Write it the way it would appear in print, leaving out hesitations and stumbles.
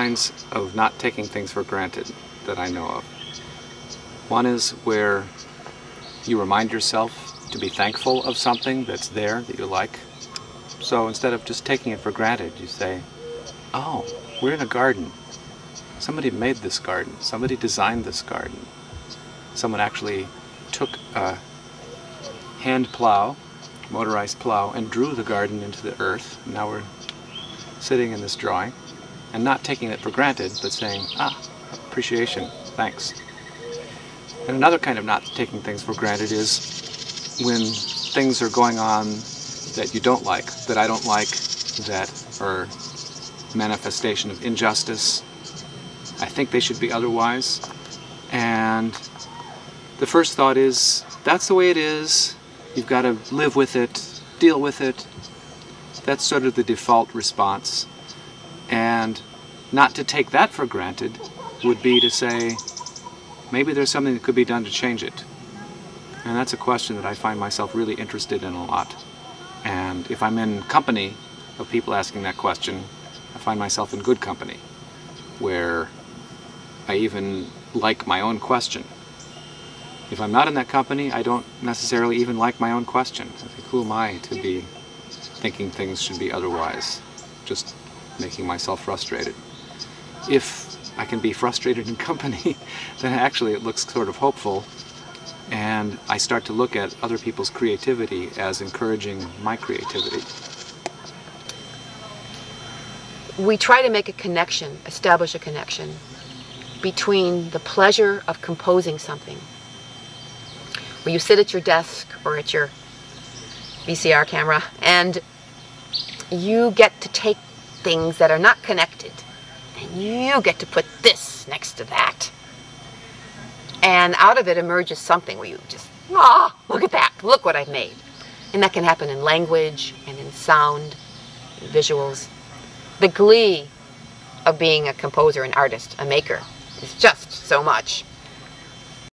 kinds of not taking things for granted that I know of. One is where you remind yourself to be thankful of something that's there that you like. So instead of just taking it for granted, you say, oh, we're in a garden. Somebody made this garden. Somebody designed this garden. Someone actually took a hand plow, motorized plow, and drew the garden into the earth. Now we're sitting in this drawing and not taking it for granted, but saying, appreciation, thanks. And another kind of not taking things for granted is when things are going on that you don't like, that I don't like, that are manifestation of injustice. I think they should be otherwise. And the first thought is, that's the way it is. You've got to live with it, deal with it. That's sort of the default response. And not to take that for granted would be to say, maybe there's something that could be done to change it. And that's a question that I find myself really interested in a lot. And if I'm in company of people asking that question, I find myself in good company, where I even like my own question. If I'm not in that company, I don't necessarily even like my own question. I think, who am I to be thinking things should be otherwise? Just making myself frustrated. If I can be frustrated in company, then actually it looks sort of hopeful, and I start to look at other people's creativity as encouraging my creativity. We try to make a connection, establish a connection between the pleasure of composing something, where you sit at your desk or at your VCR camera and you get to take things that are not connected and you get to put this next to that. And out of it emerges something where you just, look at that, look what I've made. And that can happen in language and in sound, and visuals. The glee of being a composer, an artist, a maker is just so much.